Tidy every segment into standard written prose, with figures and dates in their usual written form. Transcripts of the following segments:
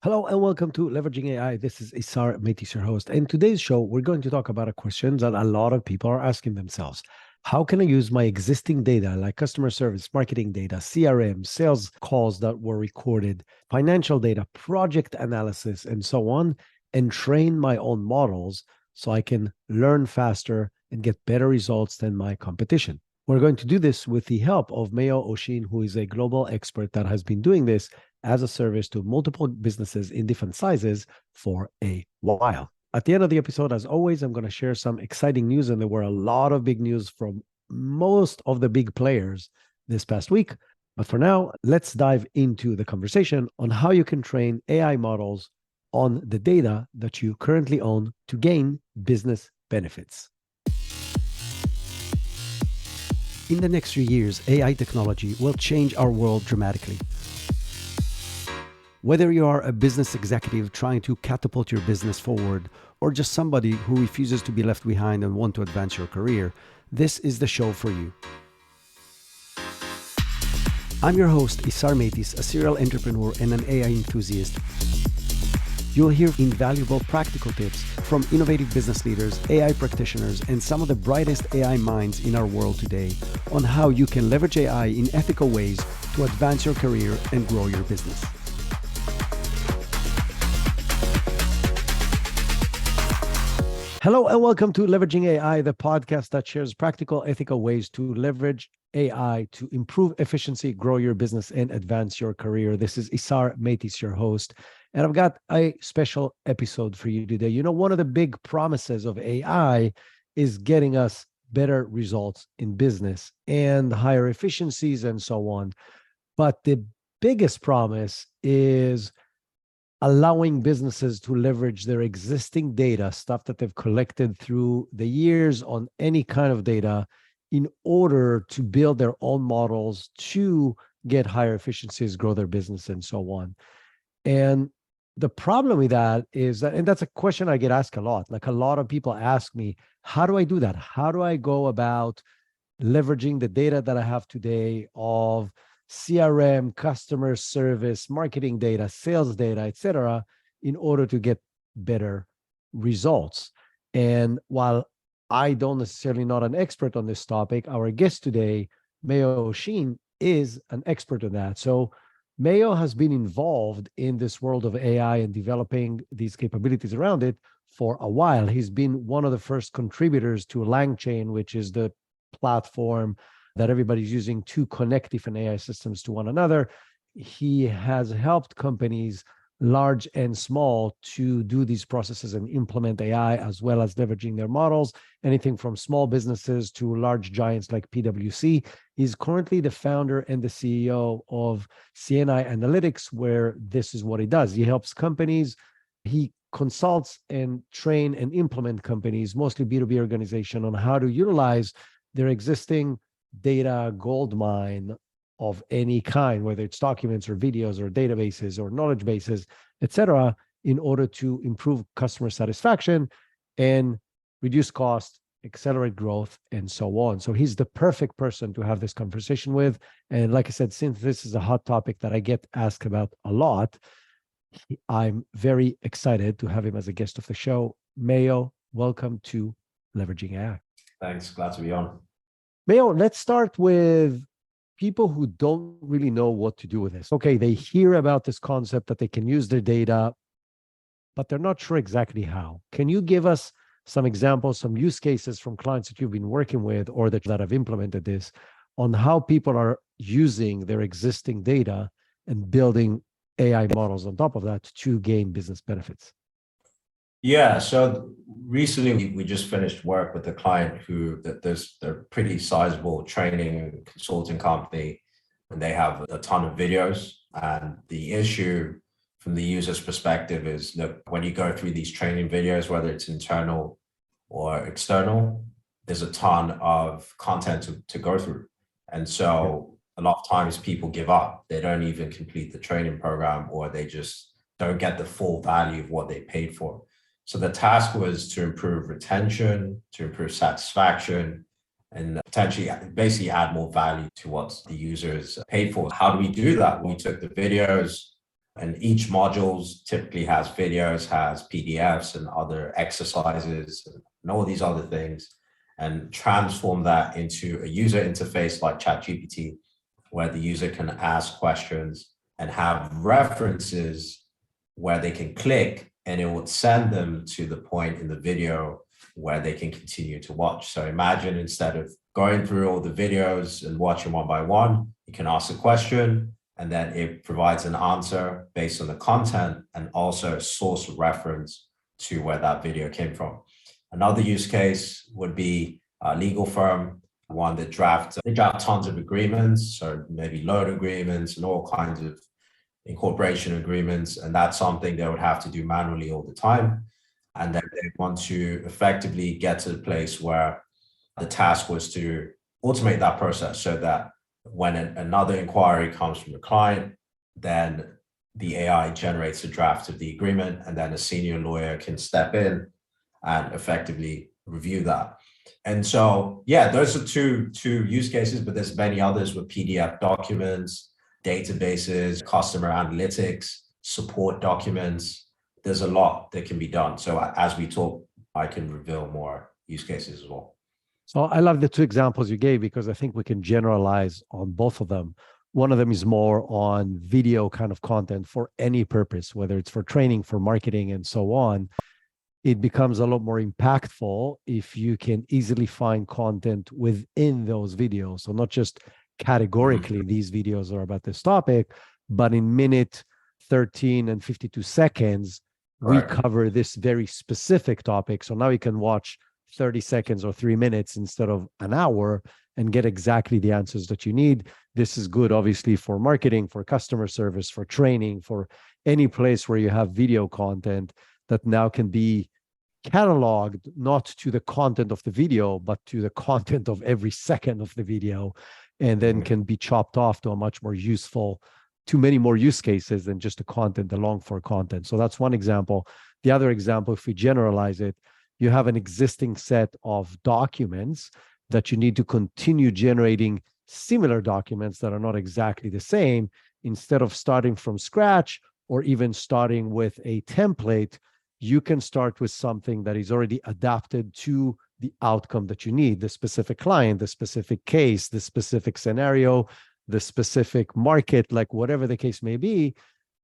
Hello and welcome to Leveraging AI. This is Isar Metis, your host. In today's show, we're going to talk about a question that a lot of people are asking themselves. How can I use my existing data like customer service, marketing data, CRM, sales calls that were recorded, financial data, project analysis, and so on, and train my own models so I can learn faster and get better results than my competition? We're going to do this with the help of Mayo Oshin, who is a global expert that has been doing this as a service to multiple businesses in different sizes for a while. At the end of the episode, as always, I'm going to share some exciting news, and there were a lot of big news from most of the big players this past week. But for now, let's dive into the conversation on how you can train AI models on the data that you currently own to gain business benefits. In the next few years, AI technology will change our world dramatically. Whether you are a business executive trying to catapult your business forward, or just somebody who refuses to be left behind and want to advance your career, this is the show for you. I'm your host, Isar Metis, a serial entrepreneur and an AI enthusiast. You'll hear invaluable practical tips from innovative business leaders, AI practitioners, and some of the brightest AI minds in our world today on how you can leverage AI in ethical ways to advance your career and grow your business. Hello and welcome to Leveraging AI, the podcast that shares practical, ethical ways to leverage AI to improve efficiency, grow your business, and advance your career. This is Isar Metis, your host, and I've got a special episode for you today. You know, one of the big promises of AI is getting us better results in business and higher efficiencies and so on. But the biggest promise is allowing businesses to leverage their existing data, stuff that they've collected through the years on any kind of data, in order to build their own models to get higher efficiencies, grow their business, and so on. And the problem with that is that, and that's a question I get asked a lot. Like, a lot of people ask me, how do I do that? How do I go about leveraging the data that I have today of CRM, customer service, marketing data, sales data, etc., in order to get better results? And while I don't necessarily not an expert on this topic, our guest today, Mayo Oshin, is an expert on that. So Mayo has been involved in this world of AI and developing these capabilities around it for a while. He's been one of the first contributors to LangChain, which is the platform that everybody's using to connect different AI systems to one another. He has helped companies, large and small, to do these processes and implement AI, as well as leveraging their models, anything from small businesses to large giants like PwC. He's currently the founder and the CEO of CNI Analytics, where this is what he does. He helps companies. He consults and train and implement companies, mostly B2B organization, on how to utilize their existing data gold mine of any kind, whether it's documents or videos or databases or knowledge bases, etc., in order to improve customer satisfaction and reduce cost, accelerate growth, and so on. So he's the perfect person to have this conversation with. And like I said, since this is a hot topic that I get asked about a lot, I'm very excited to have him as a guest of the show. Mayo, welcome to Leveraging AI. Thanks. Glad to be on. Mayo, let's start with people who don't really know what to do with this. Okay, they hear about this concept that they can use their data, but they're not sure exactly how. Can you give us some examples, some use cases from clients that you've been working with or that have implemented this, on how people are using their existing data and building AI models on top of that to gain business benefits? Yeah, so recently we just finished work with a client who they're pretty sizable training and consulting company, and they have a ton of videos. And the issue from the user's perspective is, look, when you go through these training videos, whether it's internal or external, there's a ton of content to go through. And so a lot of times people give up. They don't even complete the training program, or they just don't get the full value of what they paid for. So the task was to improve retention, to improve satisfaction, and potentially basically add more value to what the users paid for. How do we do that? We took the videos, And each modules typically has videos, has PDFs and other exercises and all these other things, and transform that into a user interface like ChatGPT, where the user can ask questions and have references where they can click, and it would send them to the point in the video where they can continue to watch. So imagine, instead of going through all the videos and watching one by one, you can ask a question and then it provides an answer based on the content and also a source of reference to where that video came from. Another use case would be a legal firm, one that draft tons of agreements, so maybe loan agreements and all kinds of incorporation agreements. And that's something they would have to do manually all the time. And then they want to effectively get to the place where the task was to automate that process, so that when another inquiry comes from the client, then the AI generates a draft of the agreement, and then a senior lawyer can step in and effectively review that. And so, yeah, those are two use cases, but there's many others with PDF documents, databases, customer analytics, support documents. There's a lot that can be done. So as we talk, I can reveal more use cases as well. So I love the two examples you gave, because I think we can generalize on both of them. One of them is more on video kind of content for any purpose, whether it's for training, for marketing, and so on. It becomes a lot more impactful if you can easily find content within those videos. So not just categorically, these videos are about this topic, but in minute 13 and 52 seconds, we cover this very specific topic. So now you can watch 30 seconds or 3 minutes instead of an hour and get exactly the answers that you need. This is good, obviously, for marketing, for customer service, for training, for any place where you have video content that now can be cataloged, not to the content of the video, but to the content of every second of the video, and then can be chopped off to a much more useful, to many more use cases than just the content, the long form content. So that's one example. The other example, if we generalize it, you have an existing set of documents that you need to continue generating similar documents that are not exactly the same. Instead of starting from scratch or even starting with a template, you can start with something that is already adapted to the outcome that you need, the specific client, the specific case, the specific scenario, the specific market, like whatever the case may be.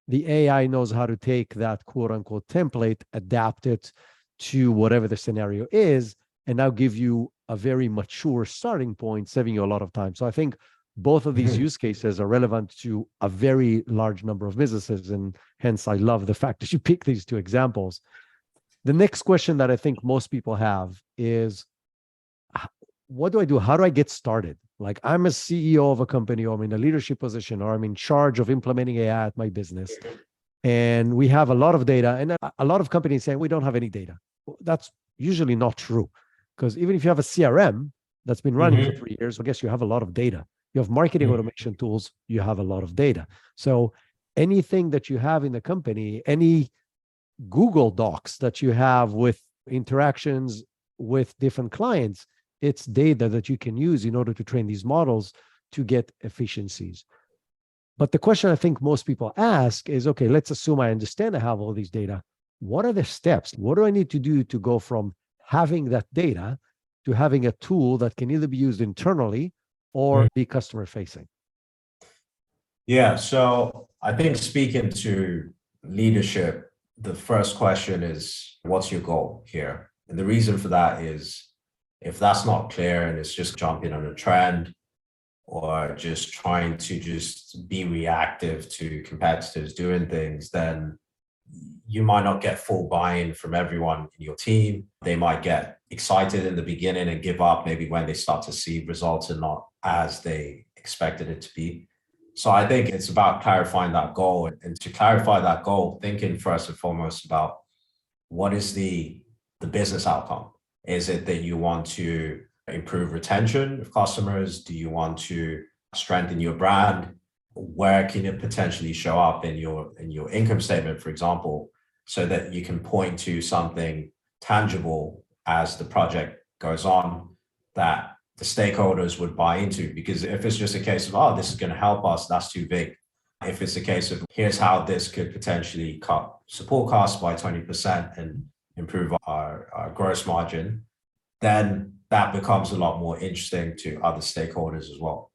The AI knows how to take that quote unquote template, adapt it to whatever the scenario is, and now give you a very mature starting point, saving you a lot of time. So I think both of these use cases are relevant to a very large number of businesses, and hence I love the fact that you pick these two examples. The next question that I think most people have is, what do I do? How do I get started? Like, I'm a CEO of a company, or I'm in a leadership position, or I'm in charge of implementing AI at my business, and we have a lot of data, and a lot of companies say we don't have any data. That's usually not true, because even if you have a CRM that's been running for 3 years, I guess you have a lot of data. You have marketing automation tools, you have a lot of data. So anything that you have in the company, any Google Docs that you have with interactions with different clients, it's data that you can use in order to train these models to get efficiencies. But the question I think most people ask is, okay, let's assume I understand I have all these data. What are the steps? What do I need to do to go from having that data to having a tool that can either be used internally or be customer facing? Yeah, so I think, speaking to leadership, the first question is, what's your goal here? And the reason for that is, if that's not clear and it's just jumping on a trend or just trying to just be reactive to competitors doing things, then you might not get full buy-in from everyone in your team. They might get excited in the beginning and give up maybe when they start to see results and not as they expected it to be. So I think it's about clarifying that goal. And to clarify that goal, thinking first and foremost about what is the business outcome. Is it that you want to improve retention of customers? Do you want to strengthen your brand? Where can it potentially show up in your income statement, for example, so that you can point to something tangible as the project goes on that the stakeholders would buy into? Because if it's just a case of, oh, this is going to help us, that's too big. If it's a case of here's how this could potentially cut support costs by 20% and improve our gross margin, then that becomes a lot more interesting to other stakeholders as well.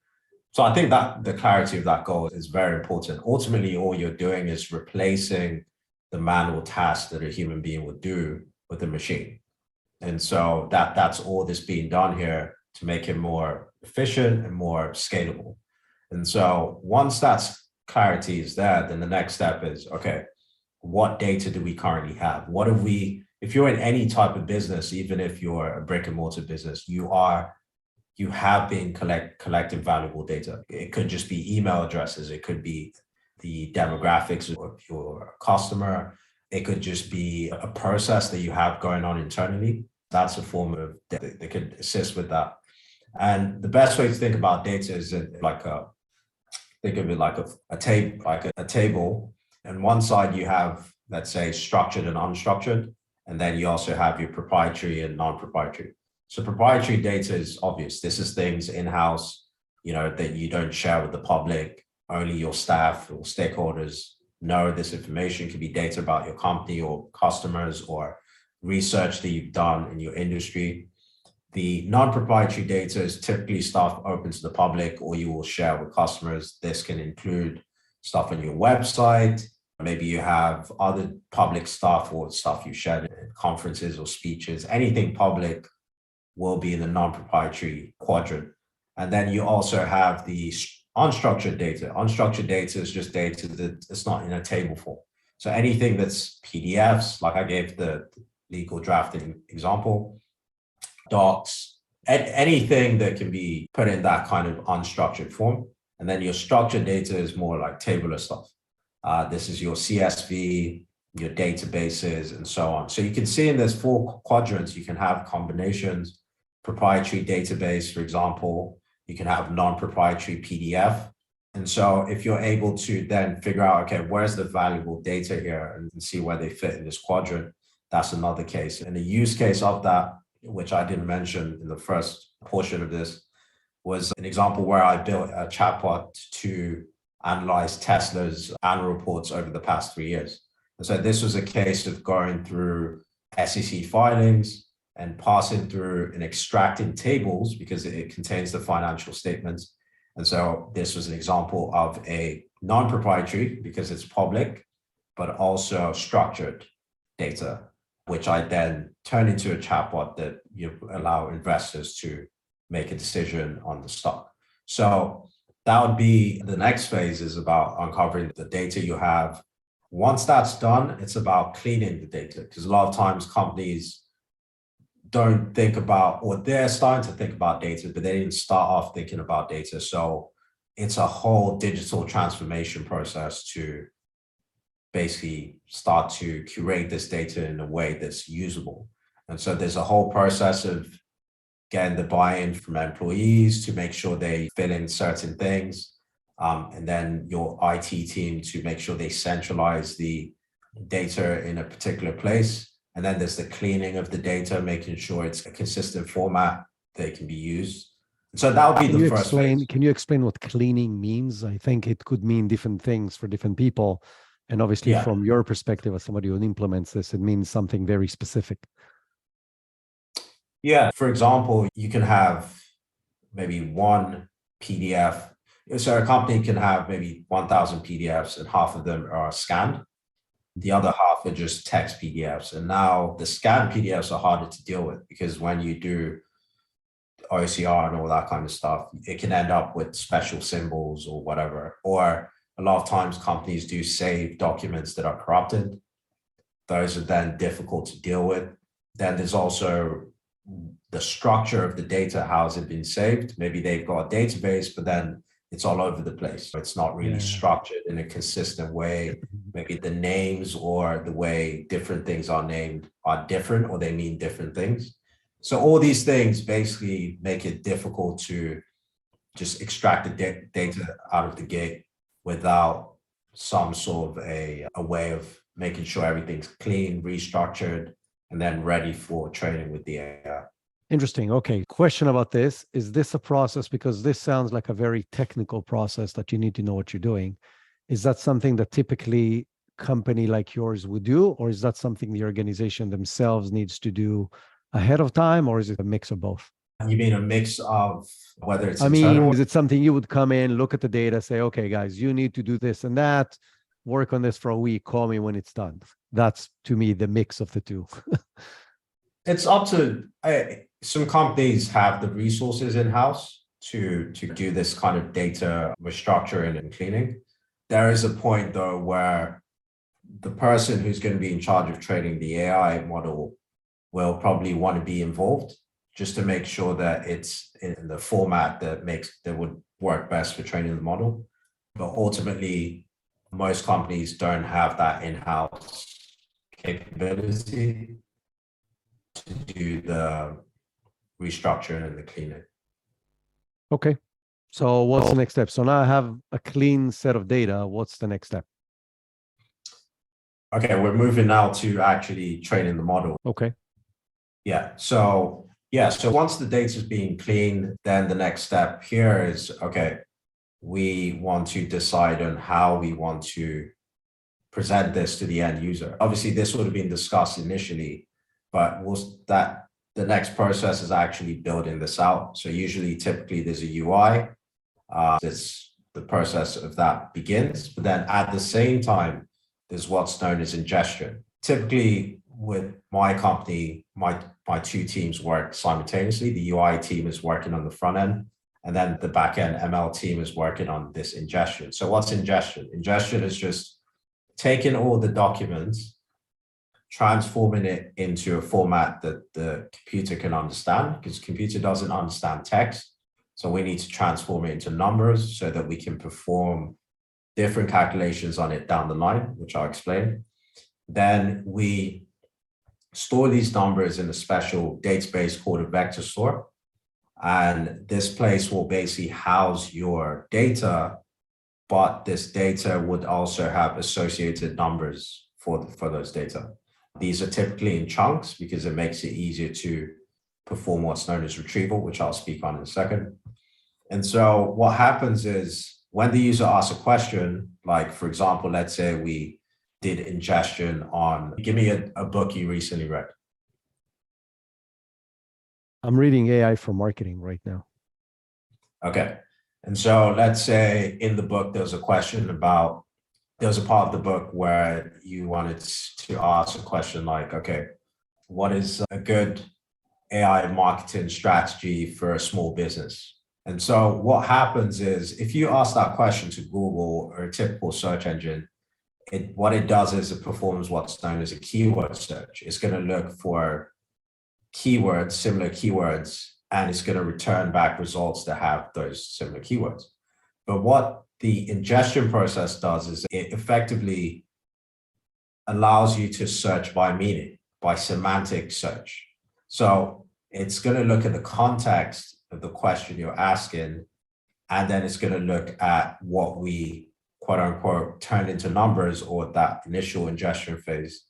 So I think that the clarity of that goal is very important. Ultimately, all you're doing is replacing the manual task that a human being would do with a machine. And so that's all that's being done here to make it more efficient and more scalable. And so once that's clarity is there, then the next step is, okay, what data do we currently have? What have we, if you're in any type of business, even if you're a brick and mortar business, you have been collecting valuable data. It could just be email addresses. It could be the demographics of your customer. It could just be a process that you have going on internally. That's a form of data that could assist with that. And the best way to think about data is think of it like a table. And one side you have, let's say, structured and unstructured. And then you also have your proprietary and non-proprietary. So proprietary data is obvious. This is things in-house, that you don't share with the public. Only your staff or stakeholders know this information. It could be data about your company or customers or research that you've done in your industry. The non-proprietary data is typically stuff open to the public or you will share with customers. This can include stuff on your website. Maybe you have other public stuff or stuff you shared in conferences or speeches. Anything public will be in the non-proprietary quadrant. And then you also have the unstructured data. Unstructured data is just data that it's not in a table form. So anything that's PDFs, like I gave the legal drafting example, docs, anything that can be put in that kind of unstructured form. And then your structured data is more like tabular stuff. This is your CSV, your databases, and so on. So you can see in there's 4 quadrants, you can have combinations, proprietary database, for example, you can have non-proprietary PDF. And so if you're able to then figure out, okay, where's the valuable data here and see where they fit in this quadrant, that's another case. And the use case of that, which I didn't mention in the first portion of this, was an example where I built a chatbot to analyze Tesla's annual reports over the past 3 years. And so this was a case of going through SEC filings and passing through and extracting tables because it contains the financial statements. And so this was an example of a non-proprietary because it's public, but also structured data, which I then turn into a chatbot that you allow investors to make a decision on the stock. So that would be the next phase, is about uncovering the data you have. Once that's done, it's about cleaning the data, because a lot of times companies don't think about, or they're starting to think about data, but they didn't start off thinking about data. So it's a whole digital transformation process to basically start to curate this data in a way that's usable. And so there's a whole process of getting the buy-in from employees to make sure they fill in certain things. And then your IT team to make sure they centralize the data in a particular place. And then there's the cleaning of the data, making sure it's a consistent format that can be used. So that would be the first phase. Can you explain what cleaning means? I think it could mean different things for different people. And obviously from your perspective as somebody who implements this, it means something very specific. Yeah, for example, you can have maybe one PDF. So a company can have maybe 1,000 PDFs and half of them are scanned. The other half are just text PDFs. And now the scanned PDFs are harder to deal with because when you do OCR and all that kind of stuff, it can end up with special symbols or whatever. Or a lot of times companies do save documents that are corrupted. Those are then difficult to deal with. Then there's also the structure of the data. How has it been saved? Maybe they've got a database, but then it's all over the place. It's not really structured in a consistent way. Maybe the names or the way different things are named are different, or they mean different things. So all these things basically make it difficult to just extract the data out of the gate without some sort of a way of making sure everything's clean, restructured, and then ready for training with the AI. Interesting. Okay. Question about this. Is this a process? Because this sounds like a very technical process that you need to know what you're doing. Is that something that typically company like yours would do, or is that something the organization themselves needs to do ahead of time, or is it a mix of both? You mean a mix of whether it's I mean, internal? is it something you would come in, look at the data, say, okay, guys, you need to do this and that, work on this for a week, call me when it's done? That's, to me, the mix of the two. It's up to some companies have the resources in-house to do this kind of data restructuring and cleaning. There is a point though where the person who's going to be in charge of training the AI model will probably want to be involved just to make sure that it's in the format that would work best for training the model. But ultimately, most companies don't have that in-house capability to do the restructuring and the cleaning. Okay. So what's the next step? So now I have a clean set of data. What's the next step? Okay, we're moving now to actually training the model. Okay. So once the data is being cleaned, then the next step here is, okay, we want to decide on how we want to present this to the end user. Obviously, this would have been discussed initially, but the next process is actually building this out. So usually, typically, there's a UI. The process of that begins, but then at the same time, there's what's known as ingestion. Typically, with my company, my two teams work simultaneously. The UI team is working on the front end, and then the back end ML team is working on this ingestion. So what's ingestion? Ingestion is just taking all the documents, transforming it into a format that the computer can understand, because the computer doesn't understand text. So we need to transform it into numbers so that we can perform different calculations on it down the line, which I'll explain. Then we store these numbers in a special database called a vector store. And this place will basically house your data, but this data would also have associated numbers for those data. These are typically in chunks because it makes it easier to perform what's known as retrieval, which I'll speak on in a second. And so what happens is when the user asks a question, like, for example, let's say we did ingestion on, give me a book you recently read. I'm reading AI for marketing right now. Okay. And so let's say in the book, there was a question about, there was a part of the book where you wanted to ask a question like, okay, what is a good AI marketing strategy for a small business? And so what happens is if you ask that question to Google or a typical search engine, what it does is it performs what's known as a keyword search. It's going to look for keywords, similar keywords, and it's going to return back results that have those similar keywords. But what the ingestion process does is it effectively allows you to search by meaning, by semantic search. So it's going to look at the context of the question you're asking, and then it's going to look at what we quote unquote turned into numbers or that initial ingestion phase,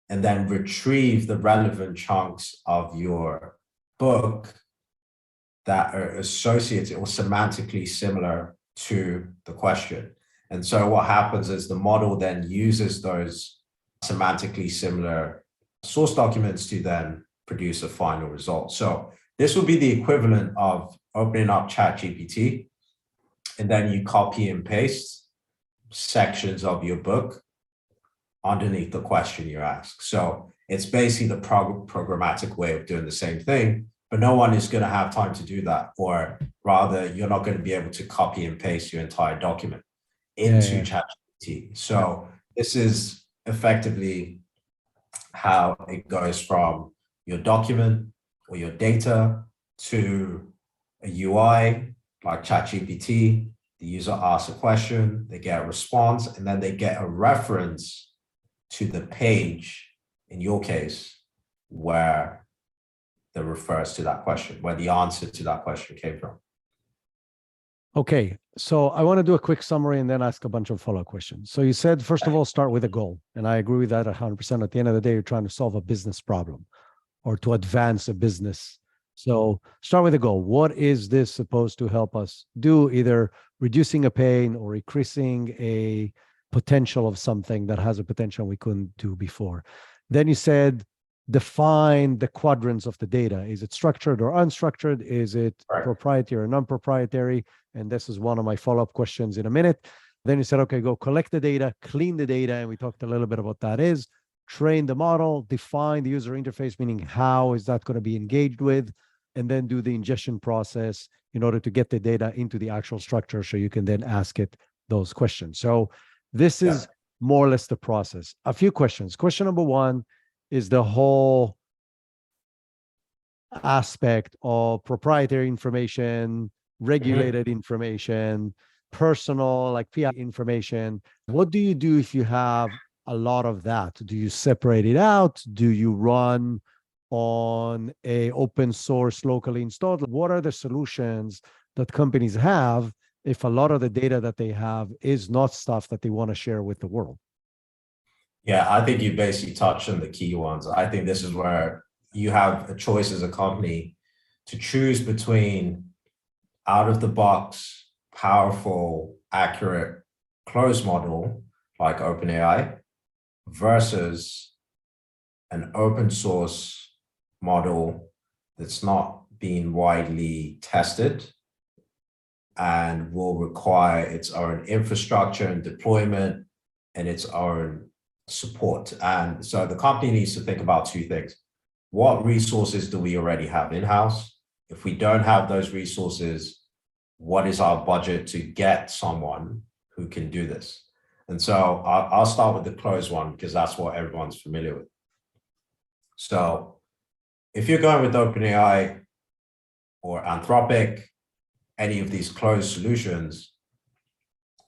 and then retrieve the relevant chunks of your book that are associated or semantically similar to the question. And so what happens is the model then uses those semantically similar source documents to then produce a final result. So this would be the equivalent of opening up ChatGPT, and then you copy and paste sections of your book underneath the question you ask. So it's basically the programmatic way of doing the same thing, but no one is going to have time to do that. Or rather, you're not going to be able to copy and paste your entire document into ChatGPT. So this is effectively how it goes from your document or your data to a UI like ChatGPT. The user asks a question, they get a response, and then they get a reference to the page, in your case, where that refers to that question, where the answer to that question came from. Okay, so I want to do a quick summary and then ask a bunch of follow-up questions. So you said, first of all, start with a goal. And I agree with that 100%. At the end of the day, you're trying to solve a business problem or to advance a business So start with a goal. What is this supposed to help us do? Either reducing a pain or increasing a potential of something that has a potential we couldn't do before. Then you said, define the quadrants of the data. Is it structured or unstructured? Is it Right. proprietary or non-proprietary? And this is one of my follow-up questions in a minute. Then you said, okay, go collect the data, clean the data. And we talked a little bit about that is train the model, define the user interface, meaning how is that going to be engaged with, and then do the ingestion process in order to get the data into the actual structure so you can then ask it those questions. So this is more or less the process. A few questions. Question number one is the whole aspect of proprietary information, regulated information, personal, like PI information. What do you do if you have a lot of that? Do you separate it out? Do you run on a open source locally installed? What are the solutions that companies have if a lot of the data that they have is not stuff that they want to share with the world? Yeah, I think you basically touched on the key ones. I think this is where you have a choice as a company to choose between out of the box, powerful, accurate, closed model like OpenAI versus an open source model that's not being widely tested and will require its own infrastructure and deployment and its own support. And so the company needs to think about two things. What resources do we already have in-house? If we don't have those resources, what is our budget to get someone who can do this? And so I'll start with the closed one because that's what everyone's familiar with. So if you're going with OpenAI or Anthropic, any of these closed solutions,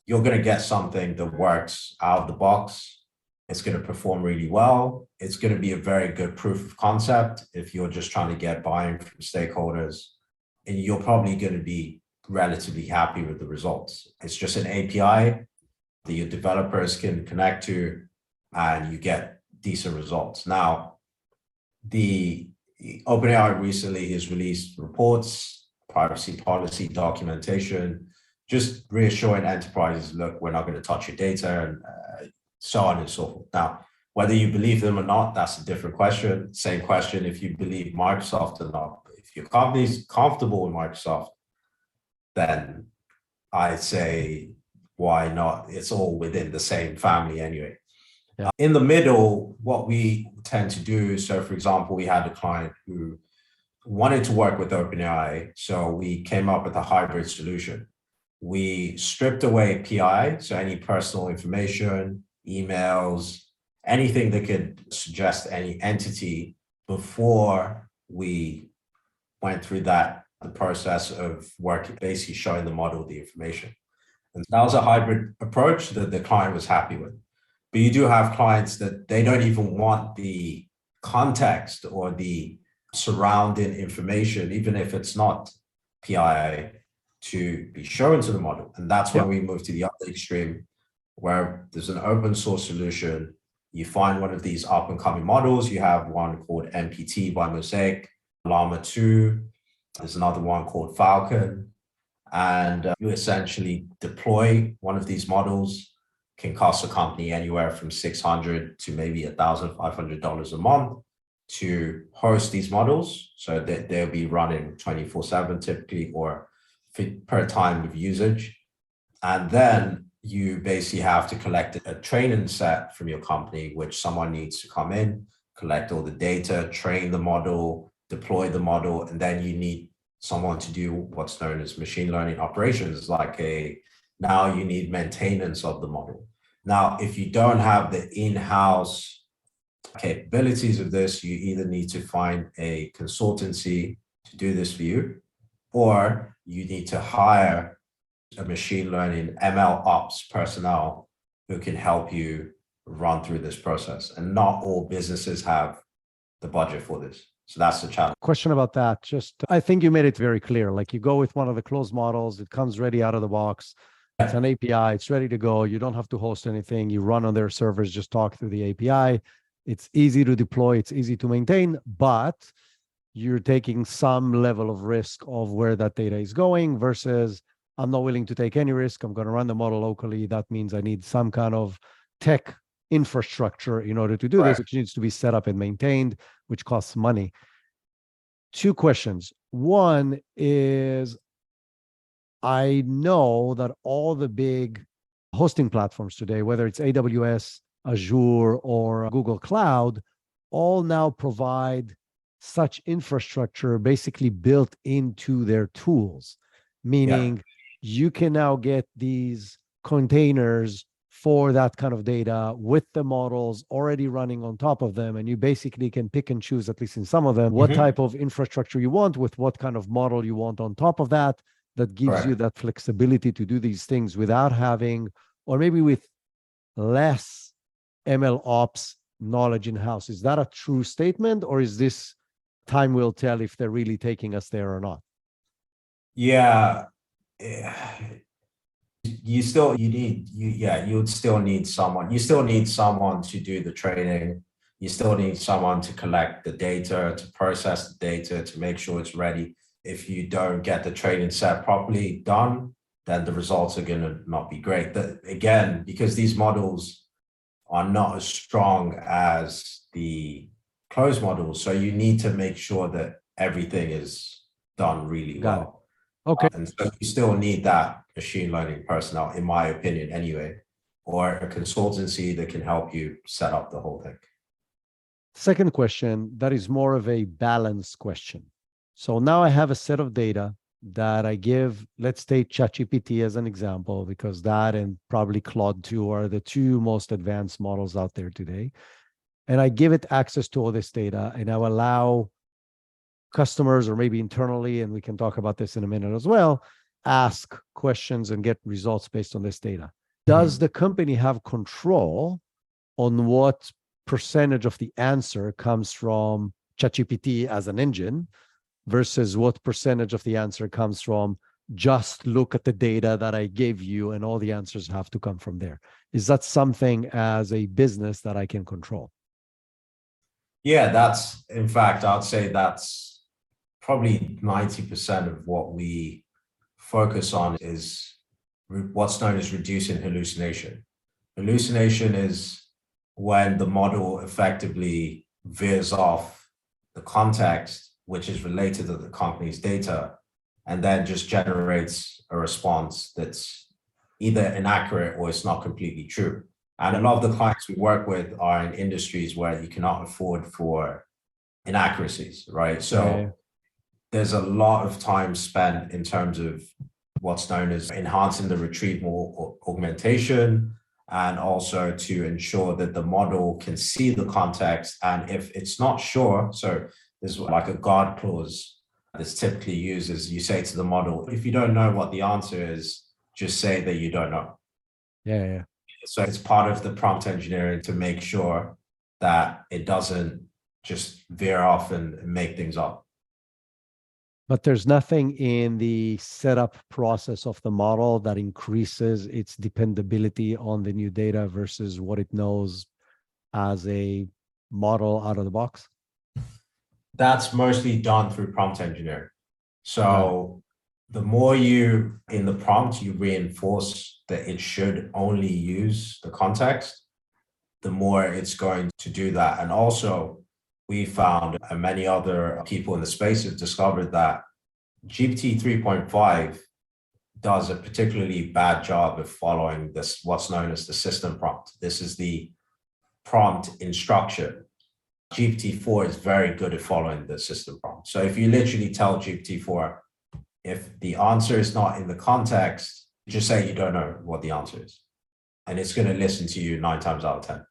you're going to get something that works out of the box. It's going to perform really well. It's going to be a very good proof of concept if you're just trying to get buy-in from stakeholders, and you're probably going to be relatively happy with the results. It's just an API that your developers can connect to, and you get decent results. Now, the OpenAI recently has released reports, privacy policy documentation, just reassuring enterprises, look, we're not going to touch your data, and so on and so forth. Now, whether you believe them or not, that's a different question. Same question if you believe Microsoft or not. If your company's comfortable with Microsoft, then I'd say, why not? It's all within the same family anyway. Yeah. In the middle, what we tend to do, so for example, we had a client who wanted to work with OpenAI, so we came up with a hybrid solution. We stripped away PI, so any personal information, emails, anything that could suggest any entity before we went through the process of working, basically showing the model the information. And that was a hybrid approach that the client was happy with. But you do have clients that they don't even want the context or the surrounding information, even if it's not PII, to be shown to the model. And that's when we move to the other extreme, where there's an open source solution. You find one of these up and coming models. You have one called MPT by Mosaic, Llama 2. There's another one called Falcon. And you essentially deploy one of these models. Can cost a company anywhere from $600 to maybe $1,500 a month to host these models. So that they'll be running 24/7 typically, or per time of usage. And then you basically have to collect a training set from your company, which someone needs to come in, collect all the data, train the model, deploy the model, and then you need someone to do what's known as machine learning operations, now you need maintenance of the model. Now, if you don't have the in-house capabilities of this, you either need to find a consultancy to do this for you, or you need to hire a machine learning ML ops personnel who can help you run through this process. And not all businesses have the budget for this. So that's the challenge. Question about that. I think you made it very clear. Like you go with one of the closed models, it comes ready out of the box. It's an API, it's ready to go. You don't have to host anything. You run on their servers, just talk through the API. It's easy to deploy, it's easy to maintain, but you're taking some level of risk of where that data is going versus I'm not willing to take any risk. I'm going to run the model locally. That means I need some kind of tech infrastructure in order to do this, which needs to be set up and maintained, which costs money. Two questions. One is, I know that all the big hosting platforms today, whether it's AWS, Azure, or Google Cloud, all now provide such infrastructure basically built into their tools, meaning you can now get these containers for that kind of data with the models already running on top of them. And you basically can pick and choose, at least in some of them, what type of infrastructure you want with what kind of model you want on top of that. That gives you that flexibility to do these things without having, or maybe with less ML ops knowledge in-house. Is that a true statement, or is this time will tell if they're really taking us there or not? Yeah. You would still need someone. You still need someone to do the training. You still need someone to collect the data, to process the data, to make sure it's ready. If you don't get the training set properly done, then the results are going to not be great. But again, because these models are not as strong as the closed models, so you need to make sure that everything is done really well. Okay. And so you still need that machine learning personnel, in my opinion, anyway, or a consultancy that can help you set up the whole thing. Second question, that is more of a balance question. So now I have a set of data that I give, let's take ChatGPT as an example, because that and probably Claude 2 are the two most advanced models out there today. And I give it access to all this data, and I allow customers, or maybe internally, and we can talk about this in a minute as well, ask questions and get results based on this data. Does the company have control on what percentage of the answer comes from ChatGPT as an engine versus what percentage of the answer comes from just look at the data that I gave you and all the answers have to come from there? Is that something as a business that I can control? Yeah, in fact, I'd say that's probably 90% of what we focus on is what's known as reducing hallucination. Hallucination is when the model effectively veers off the context, which is related to the company's data, and then just generates a response that's either inaccurate or it's not completely true. And a lot of the clients we work with are in industries where you cannot afford for inaccuracies, right? So there's a lot of time spent in terms of what's known as enhancing the retrieval augmentation, and also to ensure that the model can see the context. And if it's not sure, so there's like a guard clause that's typically used, as you say to the model, if you don't know what the answer is, just say that you don't know. Yeah. So it's part of the prompt engineering to make sure that it doesn't just veer off and make things up. But there's nothing in the setup process of the model that increases its dependability on the new data versus what it knows as a model out of the box? That's mostly done through prompt engineering. So the more you, in the prompt, you reinforce that it should only use the context, the more it's going to do that. And also, we found, and many other people in the space have discovered, that GPT 3.5 does a particularly bad job of following this, what's known as the system prompt. This is the prompt instruction. GPT-4 is very good at following the system prompt. So if you literally tell GPT-4, if the answer is not in the context, just say you don't know what the answer is, and it's going to listen to you 9 times out of 10.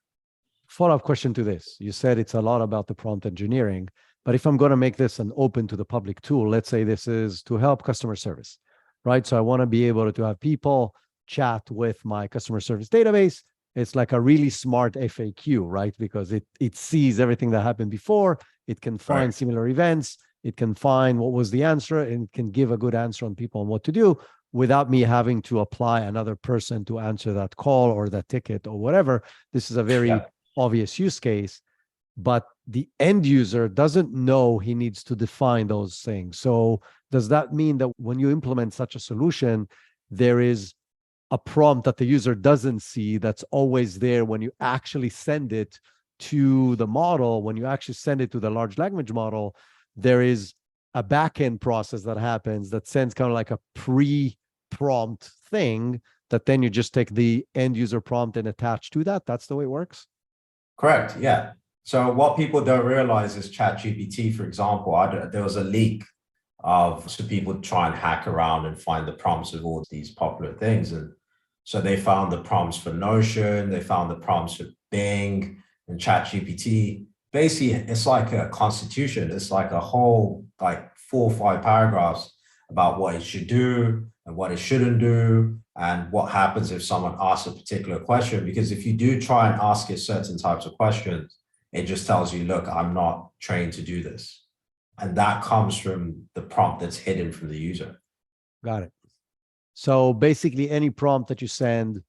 Follow-up question to this. You said it's a lot about the prompt engineering, but if I'm going to make this an open to the public tool, let's say this is to help customer service, right? So I want to be able to have people chat with my customer service database. It's like a really smart FAQ, right? Because it sees everything that happened before. It can find similar events. It can find what was the answer, and it can give a good answer on people on what to do without me having to apply another person to answer that call or that ticket or whatever. This is a very obvious use case. but the end user doesn't know he needs to define those things. So does that mean that when you implement such a solution, there is a prompt that the user doesn't see that's always there when you actually send it to the model? When you actually send it to the large language model, there is a backend process that happens that sends kind of like a pre-prompt thing that then you just take the end user prompt and attach to that. That's the way it works. Correct. Yeah. So what people don't realize is ChatGPT, for example, there was a leak of so people try and hack around and find the prompts of all these popular things. And so they found the prompts for Notion, they found the prompts for Bing and ChatGPT. Basically, it's like a constitution. It's like a whole like 4 or 5 paragraphs about what it should do and what it shouldn't do and what happens if someone asks a particular question. Because if you do try and ask it certain types of questions, it just tells you, look, I'm not trained to do this. And that comes from the prompt that's hidden from the user. Got it. So basically any prompt that you send,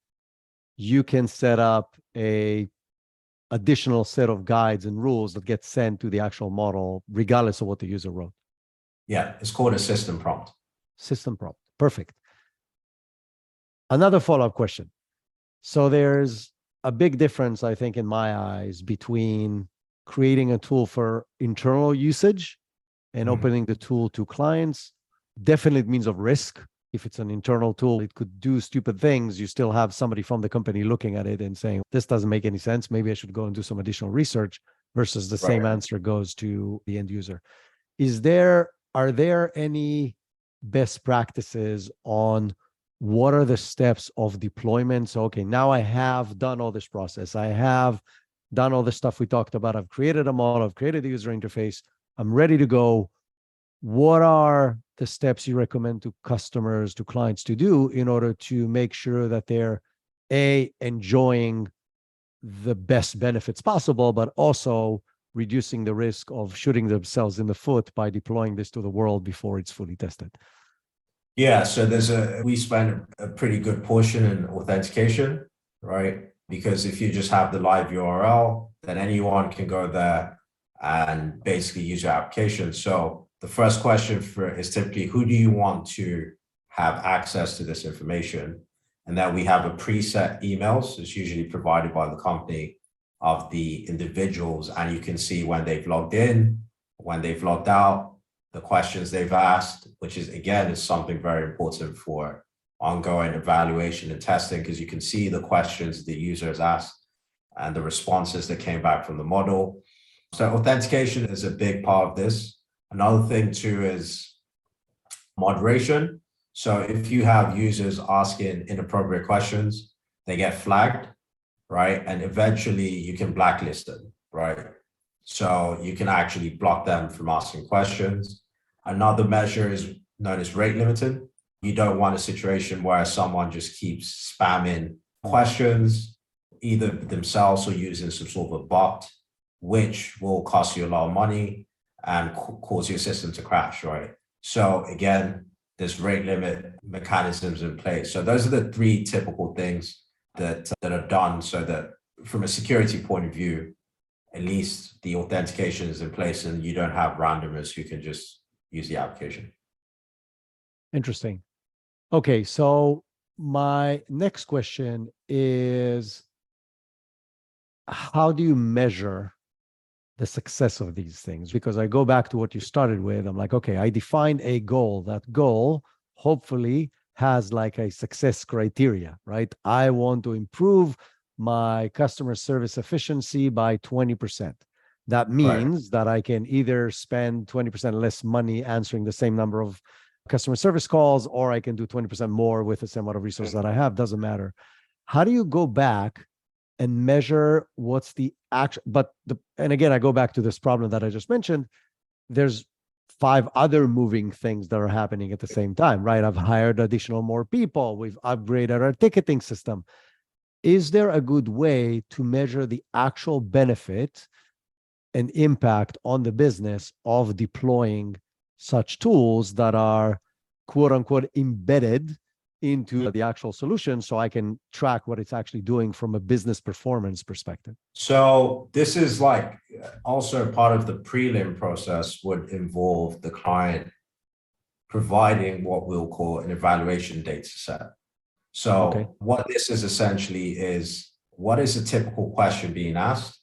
you can set up a additional set of guides and rules that get sent to the actual model, regardless of what the user wrote. Yeah, it's called a system prompt. System prompt. Perfect. Another follow-up question. So there's a big difference, I think, in my eyes, between creating a tool for internal usage and opening the tool to clients. Definite means of risk. If it's an internal tool, it could do stupid things. You still have somebody from the company looking at it and saying, this doesn't make any sense. Maybe I should go and do some additional research, versus the same answer goes to the end user. Are there any best practices on what are the steps of deployment? So, okay, now I have done all this process. I have done all the stuff we talked about. I've created a model. I've created the user interface. I'm ready to go. What are the steps you recommend to customers, to clients to do in order to make sure that they're enjoying the best benefits possible, but also reducing the risk of shooting themselves in the foot by deploying this to the world before it's fully tested? Yeah, so we spend a pretty good portion in authentication, right? Because if you just have the live URL, then anyone can go there and basically use your application. So the first question is typically, who do you want to have access to this information? And then we have a preset emails. It's usually provided by the company of the individuals, and you can see when they've logged in, when they've logged out, the questions they've asked, which is, again, is something very important for ongoing evaluation and testing, because you can see the questions the users asked and the responses that came back from the model. So authentication is a big part of this. Another thing too is moderation. So if you have users asking inappropriate questions, they get flagged, right? And eventually you can blacklist them, right? So you can actually block them from asking questions. Another measure is known as rate limiting. You don't want a situation where someone just keeps spamming questions, either themselves or using some sort of a bot, which will cost you a lot of money and cause your system to crash, right? So again, there's rate limit mechanisms in place. So those are the 3 typical things that are done so that from a security point of view, at least the authentication is in place and you don't have randomers who can just use the application. Interesting. Okay, so my next question is, how do you measure the success of these things? Because I go back to what you started with. I'm like, okay, I defined a goal. That goal hopefully has like a success criteria, right? I want to improve my customer service efficiency by 20%. That means that I can either spend 20% less money answering the same number of customer service calls, or I can do 20% more with the same amount of resources that I have. Doesn't matter. How do you go back and measure what's the action? And again, I go back to this problem that I just mentioned. There's 5 other moving things that are happening at the same time, right? I've hired more people. We've upgraded our ticketing system. Is there a good way to measure the actual benefit and impact on the business of deploying such tools that are quote unquote embedded into the actual solution so I can track what it's actually doing from a business performance perspective. So this is like also part of the prelim process would involve the client providing what we'll call an evaluation data set. So what this is essentially is, what is a typical question being asked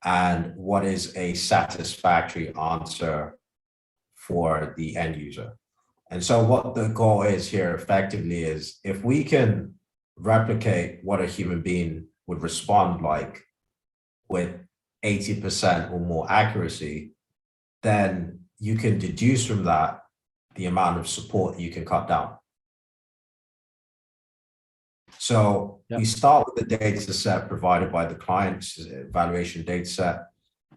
and what is a satisfactory answer for the end user. And so what the goal is here effectively is, if we can replicate what a human being would respond like with 80% or more accuracy, then you can deduce from that the amount of support you can cut down. So we start with the data set provided by the client's evaluation data set.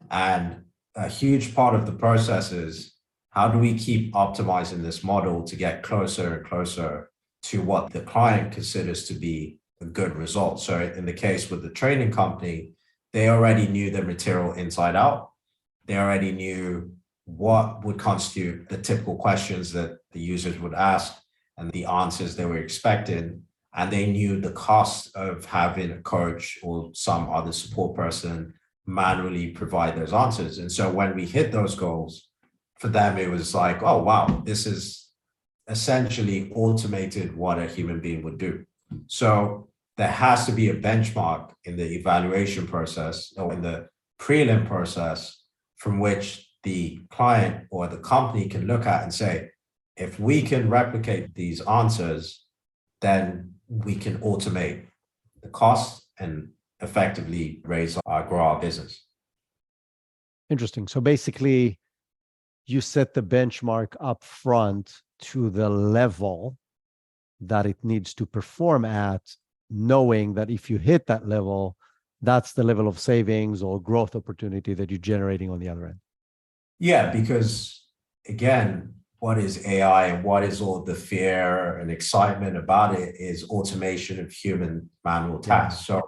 And a huge part of the process is, how do we keep optimizing this model to get closer and closer to what the client considers to be a good result? So in the case with the training company, they already knew the material inside out. They already knew what would constitute the typical questions that the users would ask and the answers they were expecting. And they knew the cost of having a coach or some other support person manually provide those answers. And so when we hit those goals, for them, it was like, oh, wow, this is essentially automated what a human being would do. So there has to be a benchmark in the evaluation process or in the prelim process from which the client or the company can look at and say, if we can replicate these answers, then we can automate the cost and effectively grow our business. Interesting. So basically, you set the benchmark up front to the level that it needs to perform at, knowing that if you hit that level, that's the level of savings or growth opportunity that you're generating on the other end. Yeah, because again, what is AI and what is all the fear and excitement about it is automation of human manual tasks. So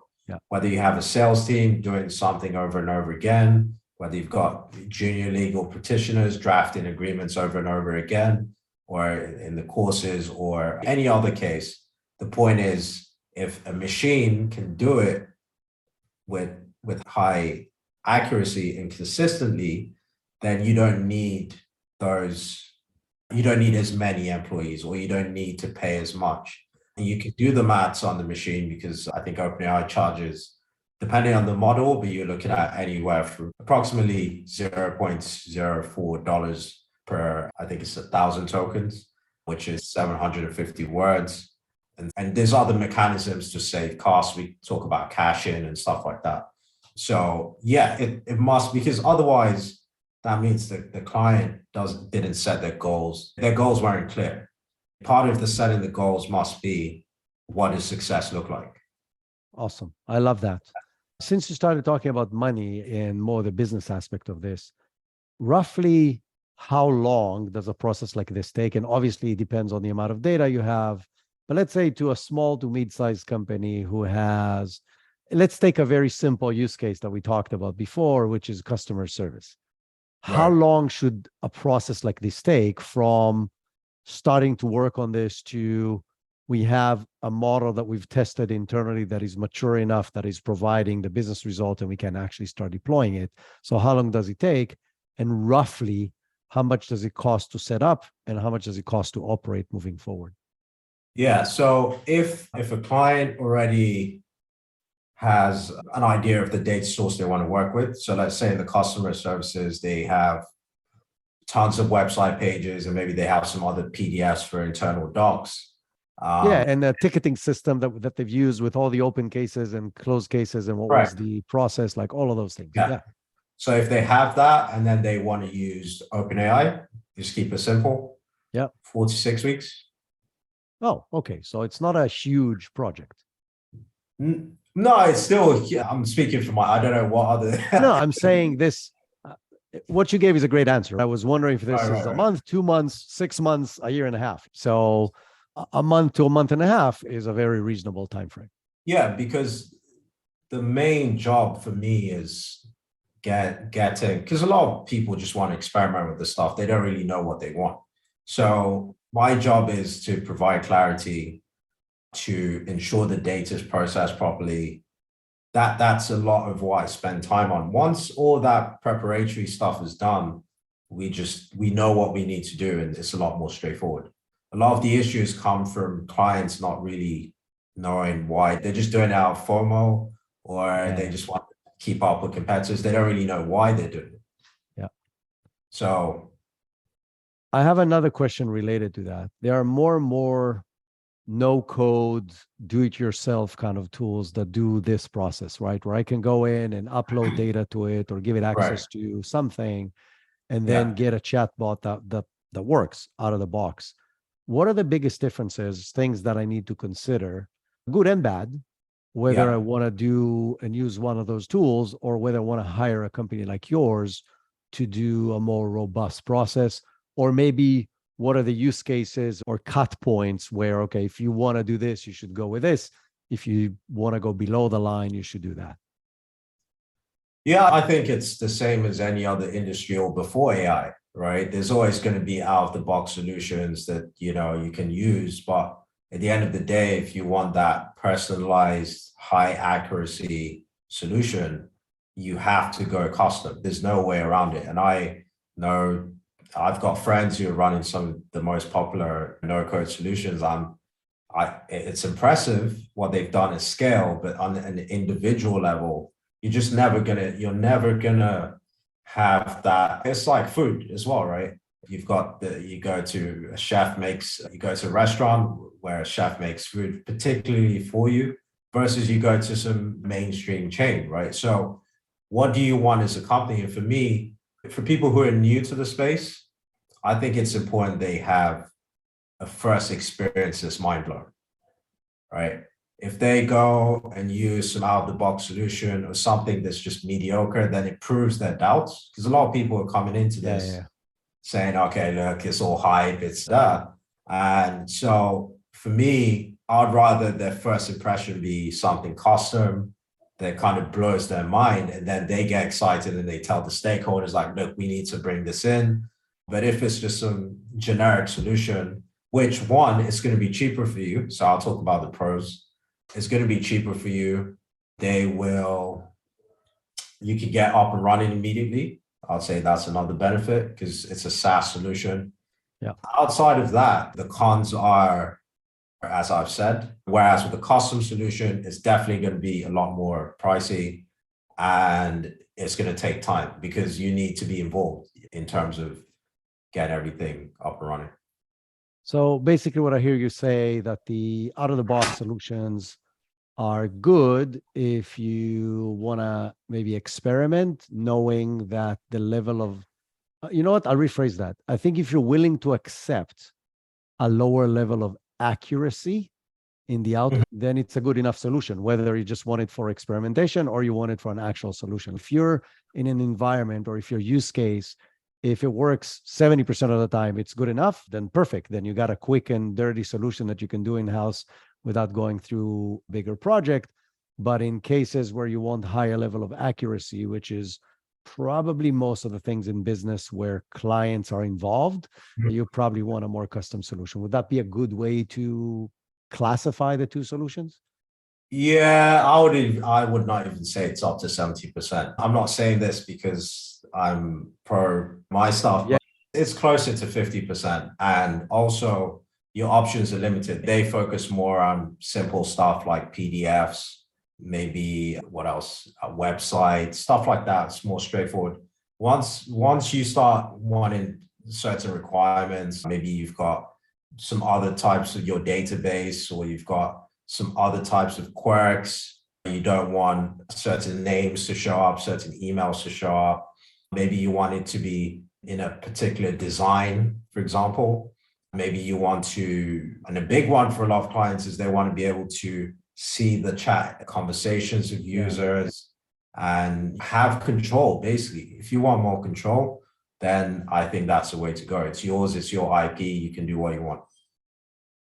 whether you have a sales team doing something over and over again, whether you've got junior legal practitioners drafting agreements over and over again, or in the courses or any other case, the point is, if a machine can do it with high accuracy and consistently, then you don't need as many employees, or you don't need to pay as much. And you can do the maths on the machine, because I think OpenAI charges, depending on the model, but you're looking at anywhere from approximately $0.04 per, I think it's 1,000 tokens, which is 750 words. And there's other mechanisms to save costs. We talk about caching and stuff like that. So yeah, it must, because otherwise that means that the client didn't set their goals. Their goals weren't clear. Part of the setting the goals must be, what does success look like? Awesome. I love that. Since you started talking about money and more the business aspect of this, roughly how long does a process like this take? And obviously it depends on the amount of data you have, but let's say to a small to mid-sized company who has, let's take a very simple use case that we talked about before, which is customer service. How long should a process like this take from starting to work on this to we have a model that we've tested internally that is mature enough, that is providing the business result, and we can actually start deploying it? So how long does it take? And roughly, how much does it cost to set up, and how much does it cost to operate moving forward? Yeah, so if a client already has an idea of the data source they want to work with, so let's say in the customer services, they have tons of website pages, and maybe they have some other PDFs for internal docs. And the ticketing system that they've used with all the open cases and closed cases and what was the process, like all of those things. Yeah. So if they have that and then they want to use OpenAI, just keep it simple. 4 to 6 weeks. Oh, okay. So it's not a huge project. No, it's still, I'm speaking for I don't know what other. No, I'm saying this. What you gave is a great answer. I was wondering if this is a month, 2 months, 6 months, a year and a half. So a month to a month and a half is a very reasonable time frame. Yeah, because the main job for me is getting, because a lot of people just want to experiment with the stuff. They don't really know what they want. So my job is to provide clarity to ensure the data is processed properly. That's a lot of what I spend time on. Once all that preparatory stuff is done, we know what we need to do, and it's a lot more straightforward. A lot of the issues come from clients not really knowing why. They're just doing it out of FOMO, or they just want to keep up with competitors. They don't really know why they're doing it. Yeah. So I have another question related to that. There are more and more no code, do it yourself kind of tools that do this process, right? Where I can go in and upload data to it or give it access to something and then get a chatbot that works out of the box. What are the biggest differences, things that I need to consider, good and bad, whether I want to do and use one of those tools or whether I want to hire a company like yours to do a more robust process? Or maybe what are the use cases or cut points where, okay, if you want to do this, you should go with this. If you want to go below the line, you should do that. Yeah, I think it's the same as any other industry or before AI, right? There's always going to be out of the box solutions that, you can use. But at the end of the day, if you want that personalized, high accuracy solution, you have to go custom. There's no way around it. And I know I've got friends who are running some of the most popular no-code solutions. It's impressive what they've done at scale, but on an individual level, you're never gonna have that. It's like food as well, right? You go to a restaurant where a chef makes food particularly for you versus you go to some mainstream chain, right? So what do you want as a company? And for me, for people who are new to the space, I think it's important they have a first experience that's mind blowing, right? If they go and use some out of the box solution or something that's just mediocre, then it proves their doubts. Because a lot of people are coming into this saying, okay, look, it's all hype, it's that. And so for me, I'd rather their first impression be something custom that kind of blows their mind. And then they get excited and they tell the stakeholders, like, look, we need to bring this in. But if it's just some generic solution, which one, it's going to be cheaper for you. So I'll talk about the pros. It's going to be cheaper for you. You can get up and running immediately. I'll say that's another benefit because it's a SaaS solution. Yeah. Outside of that, the cons are, as I've said, whereas with a custom solution, it's definitely going to be a lot more pricey and it's going to take time because you need to be involved in terms of getting everything up and running. So basically what I hear you say that the out-of-the-box solutions are good if you want to maybe experiment, knowing that the level of, you know what, I'll rephrase that. I think if you're willing to accept a lower level of accuracy in the output, then it's a good enough solution, whether you just want it for experimentation or you want it for an actual solution. If you're in an environment or if your use case, if it works 70% of the time, it's good enough, then perfect. Then you got a quick and dirty solution that you can do in-house without going through a bigger project. But in cases where you want higher level of accuracy, which is probably most of the things in business where clients are involved, you probably want a more custom solution. Would that be a good way to classify the two solutions? Yeah, I would not even say it's up to 70%. I'm not saying this because I'm pro my stuff, but it's closer to 50%. And also your options are limited. They focus more on simple stuff like PDFs, maybe what else, a website, stuff like that. It's more straightforward. Once you start wanting certain requirements, maybe you've got some other types of your database, or you've got some other types of quirks. You don't want certain names to show up, certain emails to show up. Maybe you want it to be in a particular design, for example. Maybe you want to, and a big one for a lot of clients is they want to be able to see the chat conversations of users and have control, basically. If you want more control, then I think that's the way to go. It's yours, it's your IP, you can do what you want.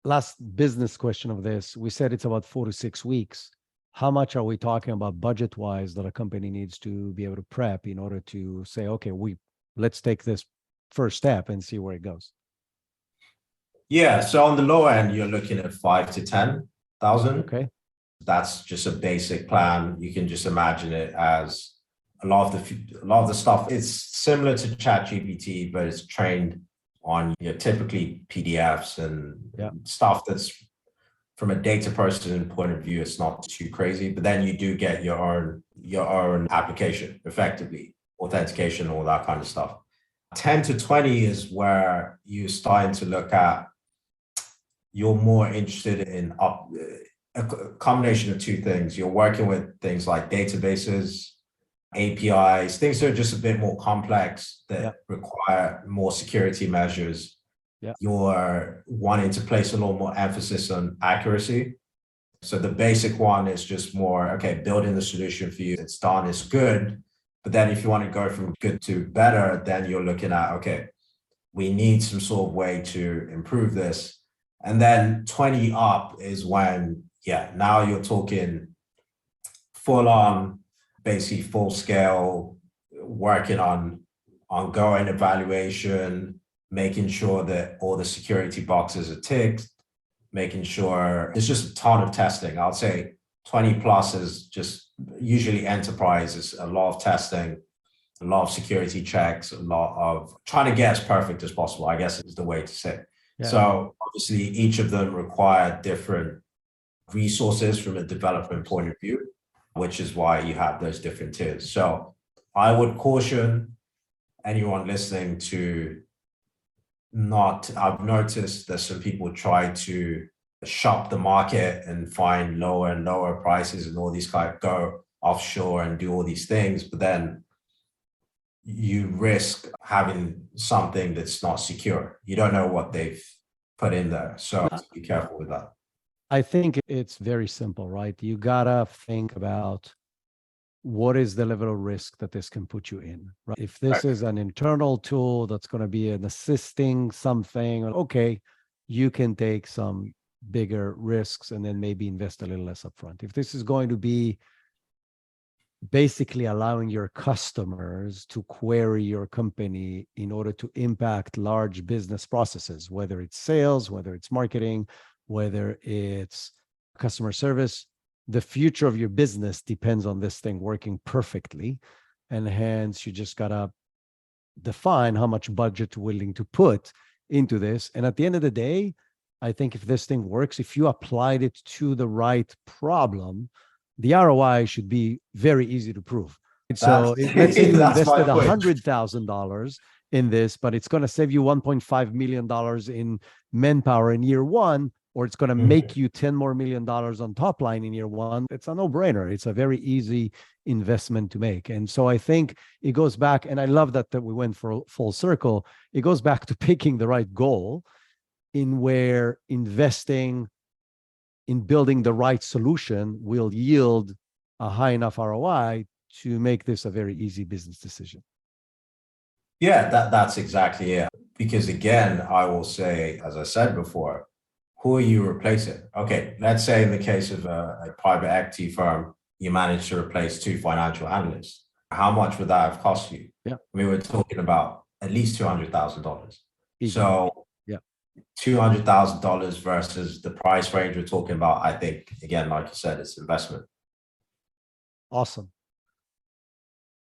Last business question of this, we said it's about 4 to 6 weeks. How much are we talking about budget-wise that a company needs to be able to prep in order to say, okay, let's take this first step and see where it goes? Yeah, so on the lower end, you're looking at 5 to 10. Okay. That's just a basic plan. You can just imagine it as a lot of the stuff. It's similar to ChatGPT, but it's trained on typically PDFs and stuff that's from a data processing point of view, it's not too crazy. But then you do get your own application, effectively, authentication, all that kind of stuff. 10 to 20 is where you're starting to look at, you're more interested in a combination of two things. You're working with things like databases, APIs, things that are just a bit more complex that require more security measures. You're wanting to place a little more emphasis on accuracy. So the basic one is just more, okay, building the solution for you. It's done, it's good. But then if you want to go from good to better, then you're looking at, okay, we need some sort of way to improve this. And then 20 up is when, now you're talking full on, basically full scale, working on ongoing evaluation, making sure that all the security boxes are ticked, making sure there's just a ton of testing. I'll say 20 plus is just usually enterprise is a lot of testing, a lot of security checks, a lot of trying to get as perfect as possible, I guess is the way to say it. So obviously each of them require different resources from a development point of view, which is why you have those different tiers. So I would caution anyone listening to I've noticed that some people try to shop the market and find lower and lower prices and all these guys go offshore and do all these things, but then you risk having something that's not secure. You don't know what they've put in there. So be careful with that. I think it's very simple, right? You gotta think about what is the level of risk that this can put you in, right? If this is an internal tool that's going to be an assisting something, okay, you can take some bigger risks and then maybe invest a little less upfront. If this is going to be basically allowing your customers to query your company in order to impact large business processes, whether it's sales, whether it's marketing, whether it's customer service, the future of your business depends on this thing working perfectly. And hence you just gotta define how much budget you're willing to put into this. And at the end of the day, I think if this thing works, if you applied it to the right problem, the ROI should be very easy to prove. So let's say you invested $100,000 in this, but it's going to save you $1.5 million in manpower in year one, or it's going to make you $10 more million on top line in year one. It's a no-brainer. It's a very easy investment to make. And so I think it goes back, and I love that we went for full circle. It goes back to picking the right goal in where investing in building the right solution will yield a high enough ROI to make this a very easy business decision. Yeah, that's exactly it. Because again, I will say, as I said before, who are you replacing? Okay, let's say in the case of a private equity firm, you manage to replace 2 financial analysts. How much would that have cost you? Yeah, we were talking about at least $200,000. So $200,000 versus the price range we're talking about, I think, again, like you said, it's investment. Awesome.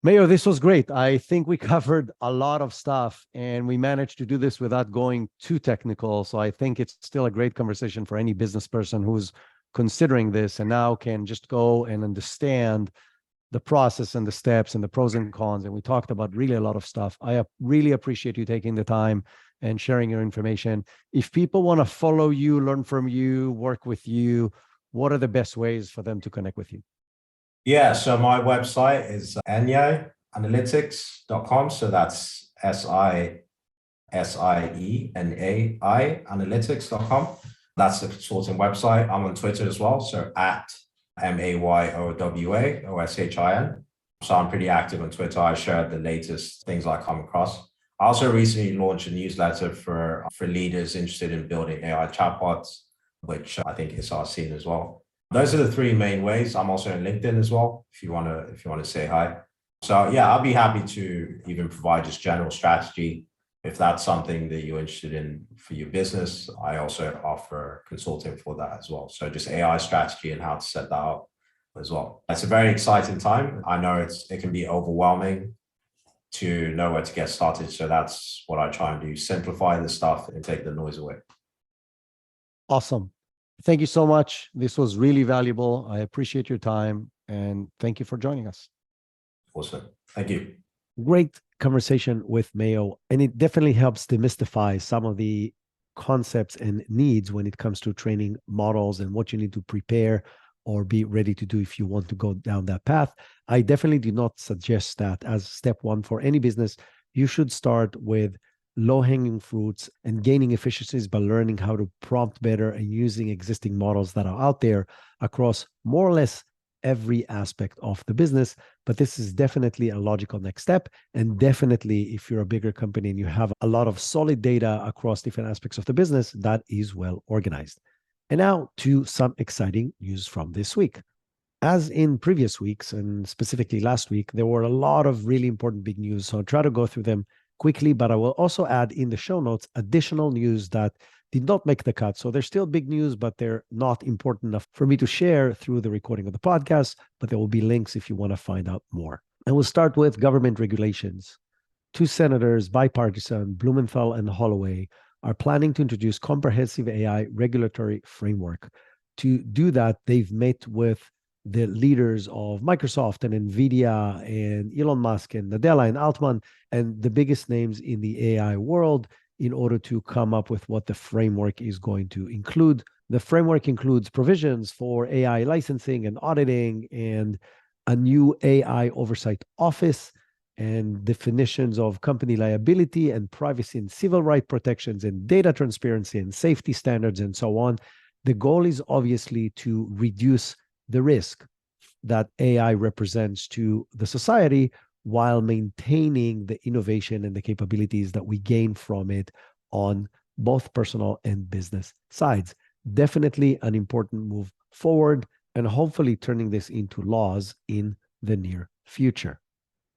Mayo, this was great. I think we covered a lot of stuff and we managed to do this without going too technical. So I think it's still a great conversation for any business person who's considering this and now can just go and understand the process and the steps and the pros and cons. And we talked about really a lot of stuff. I really appreciate you taking the time and sharing your information. If people want to follow you, learn from you, work with you, what are the best ways for them to connect with you? Yeah, so my website is SIENAI.com. So that's SIENAI analytics.com. That's the consulting website. I'm on Twitter as well. So at MAYOWAOSHIN. So I'm pretty active on Twitter. I share the latest things I come across. I also recently launched a newsletter for leaders interested in building AI chatbots, which I think is our scene as well. Those are the 3 main ways. I'm also on LinkedIn as well, if you want to say hi. So yeah, I'll be happy to even provide just general strategy if that's something that you're interested in for your business, I also offer consulting for that as well. So just AI strategy and how to set that up as well. It's a very exciting time. I know it can be overwhelming to know where to get started. So that's what I try and do, simplify the stuff and take the noise away. Awesome. Thank you so much. This was really valuable. I appreciate your time and thank you for joining us. Awesome. Thank you. Great conversation with Mayo, and it definitely helps demystify some of the concepts and needs when it comes to training models and what you need to prepare or be ready to do if you want to go down that path. I definitely do not suggest that as step one for any business. You should start with low-hanging fruits and gaining efficiencies by learning how to prompt better and using existing models that are out there across more or less every aspect of the business. But this is definitely a logical next step. And definitely, if you're a bigger company and you have a lot of solid data across different aspects of the business, that is well organized. And now to some exciting news from this week. As in previous weeks, and specifically last week, there were a lot of really important big news. So I'll try to go through them quickly, but I will also add in the show notes additional news that did not make the cut. So they're still big news, but they're not important enough for me to share through the recording of the podcast, but there will be links if you want to find out more. And we'll start with government regulations. Two senators, bipartisan, Blumenthal and Holloway, are planning to introduce comprehensive AI regulatory framework. To do that, they've met with the leaders of Microsoft and NVIDIA and Elon Musk and Nadella and Altman and the biggest names in the AI world in order to come up with what the framework is going to include. The framework includes provisions for AI licensing and auditing and a new AI oversight office and definitions of company liability and privacy and civil right protections and data transparency and safety standards and so on. The goal is obviously to reduce the risk that AI represents to the society while maintaining the innovation and the capabilities that we gain from it on both personal and business sides. Definitely an important move forward and hopefully turning this into laws in the near future.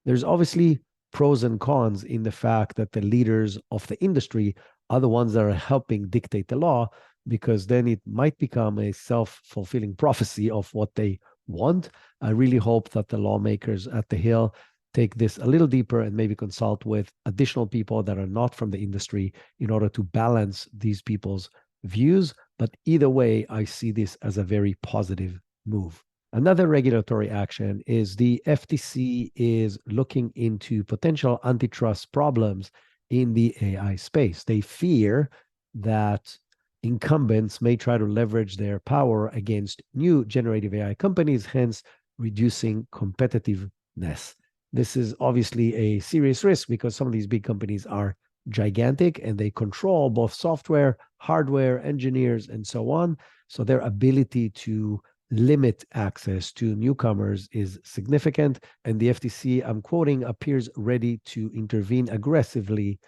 There's obviously pros and cons in the fact that the leaders of the industry are the ones that are helping dictate the law, because then it might become a self-fulfilling prophecy of what they want. I really hope that the lawmakers at the Hill take this a little deeper and maybe consult with additional people that are not from the industry in order to balance these people's views. But either way, I see this as a very positive move. Another regulatory action is the FTC is looking into potential antitrust problems in the AI space. They fear that incumbents may try to leverage their power against new generative AI companies, hence reducing competitiveness. This is obviously a serious risk because some of these big companies are gigantic and they control both software, hardware, engineers, and so on. So their ability to limit access to newcomers is significant. And the FTC, I'm quoting, appears ready to intervene aggressively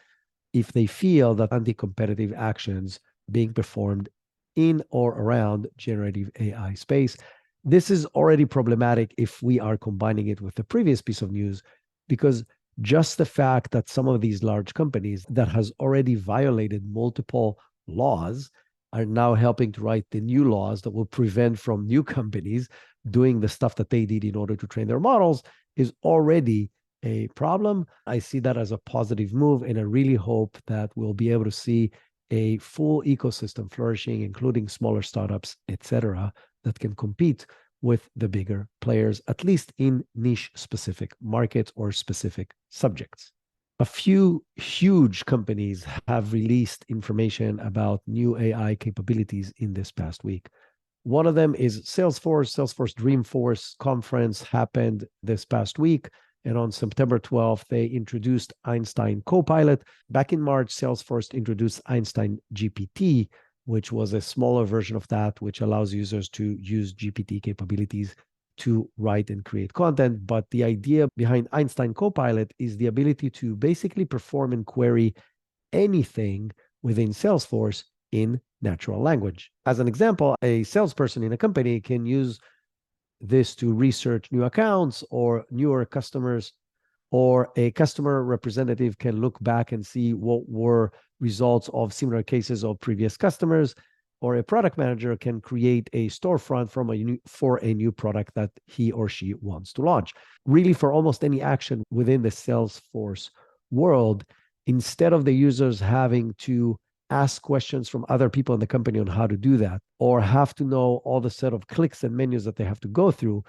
if they feel that anti-competitive actions being performed in or around generative AI space. This is already problematic if we are combining it with the previous piece of news, because just the fact that some of these large companies that has already violated multiple laws are now helping to write the new laws that will prevent from new companies doing the stuff that they did in order to train their models is already a problem. I see that as a positive move, and I really hope that we'll be able to see a full ecosystem flourishing, including smaller startups, etc., that can compete with the bigger players, at least in niche specific markets or specific subjects. A few huge companies have released information about new AI capabilities in this past week. One of them is Salesforce. Salesforce Dreamforce conference happened this past week. And on September 12th, they introduced Einstein Copilot. Back in March, Salesforce introduced Einstein GPT, which was a smaller version of that, which allows users to use GPT capabilities to write and create content. But the idea behind Einstein Copilot is the ability to basically perform and query anything within Salesforce in natural language. As an example, a salesperson in a company can use this to research new accounts or newer customers or a customer representative can look back and see what were results of similar cases of previous customers, or a product manager can create a storefront for a new product that he or she wants to launch. Really, for almost any action within the Salesforce world, instead of the users having to ask questions from other people in the company on how to do that, or have to know all the set of clicks and menus that they have to go through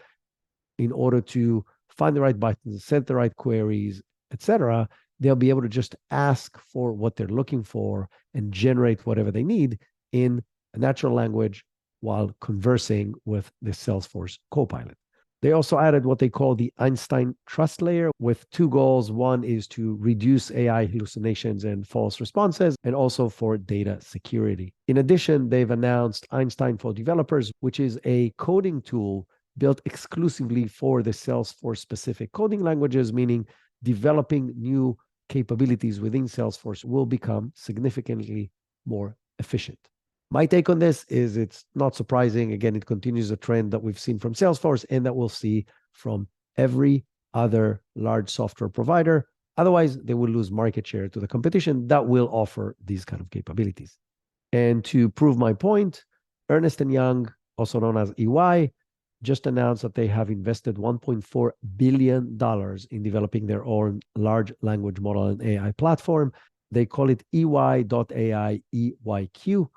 in order to find the right buttons, set the right queries, etc., they'll be able to just ask for what they're looking for and generate whatever they need in a natural language while conversing with the Salesforce Copilot. They also added what they call the Einstein trust layer with two goals. One is to reduce AI hallucinations and false responses, and also for data security. In addition, they've announced Einstein for Developers, which is a coding tool built exclusively for the Salesforce specific coding languages, meaning developing new capabilities within Salesforce will become significantly more efficient. My take on this is it's not surprising. Again, it continues a trend that we've seen from Salesforce and that we'll see from every other large software provider. Otherwise, they will lose market share to the competition that will offer these kind of capabilities. And to prove my point, Ernst & Young, also known as EY, just announced that they have invested $1.4 billion in developing their own large language model and AI platform. They call it EY.AI EYQ,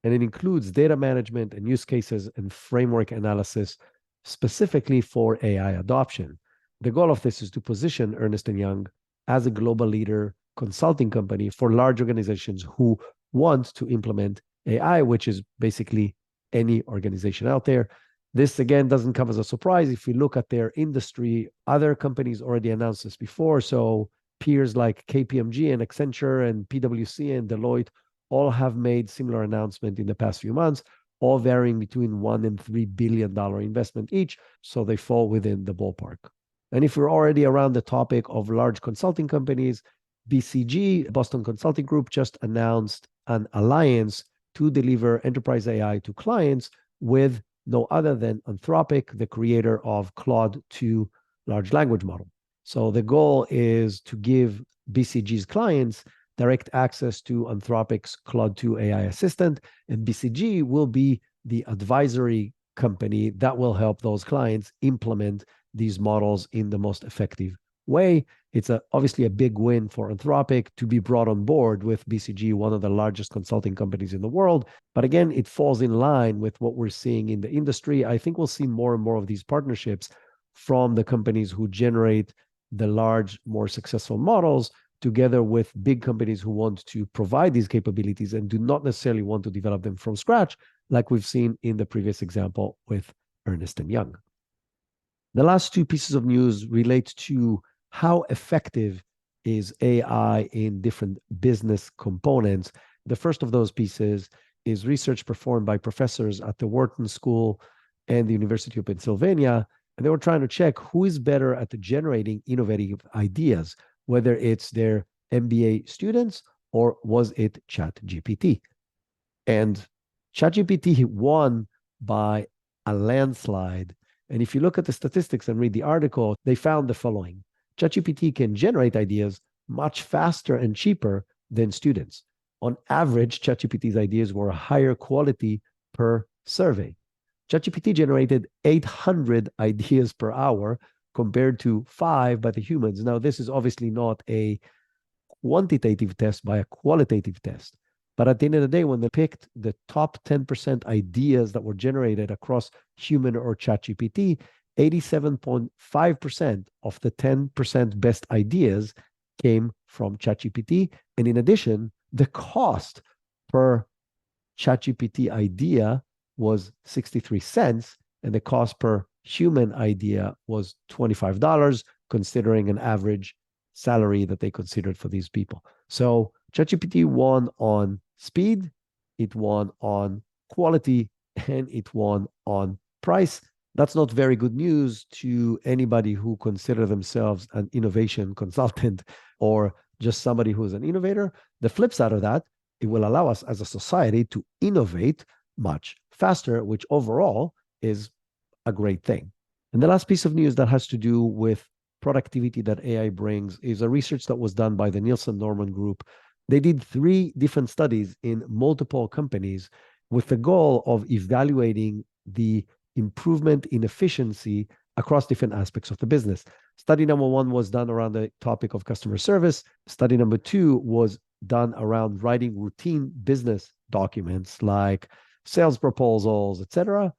and it includes data management and use cases and framework analysis specifically for AI adoption. The goal of this is to position Ernst & Young as a global leader consulting company for large organizations who want to implement AI, which is basically any organization out there. This, again, doesn't come as a surprise. If you look at their industry, other companies already announced this before. So peers like KPMG and Accenture and PwC and Deloitte all have made similar announcements in the past few months, all varying between $1 and $3 billion investment each. So they fall within the ballpark. And if we're already around the topic of large consulting companies, BCG, Boston Consulting Group, just announced an alliance to deliver enterprise AI to clients with no other than Anthropic, the creator of Claude 2 large language model. So the goal is to give BCG's clients direct access to Anthropic's Claude 2 AI assistant, and BCG will be the advisory company that will help those clients implement these models in the most effective way. It's obviously a big win for Anthropic to be brought on board with BCG, one of the largest consulting companies in the world. But again, it falls in line with what we're seeing in the industry. I think we'll see more and more of these partnerships from the companies who generate the large, more successful models, together with big companies who want to provide these capabilities and do not necessarily want to develop them from scratch, like we've seen in the previous example with Ernst & Young. The last two pieces of news relate to how effective is AI in different business components. The first of those pieces is research performed by professors at the Wharton School and the University of Pennsylvania, and they were trying to check who is better at generating innovative ideas, whether it's their MBA students or was it ChatGPT. And ChatGPT won by a landslide. And if you look at the statistics and read the article, they found the following. ChatGPT can generate ideas much faster and cheaper than students. On average, ChatGPT's ideas were higher quality per survey. ChatGPT generated 800 ideas per hour compared to 5 by the humans. Now, this is obviously not a quantitative test by a qualitative test. But at the end of the day, when they picked the top 10% ideas that were generated across human or ChatGPT, 87.5% of the 10% best ideas came from ChatGPT. And in addition, the cost per ChatGPT idea was 63 cents, and the cost per human idea was $25, considering an average salary that they considered for these people. So ChatGPT won on speed, it won on quality, and it won on price. That's not very good news to anybody who consider themselves an innovation consultant or just somebody who's an innovator. The flip side of that, it will allow us as a society to innovate much faster, which overall is a great thing. And the last piece of news that has to do with productivity that AI brings is a research that was done by the Nielsen Norman Group. They did 3 different studies in multiple companies with the goal of evaluating the improvement in efficiency across different aspects of the business. Study number 1 was done around the topic of customer service. Study number 2 was done around writing routine business documents like sales proposals, etc.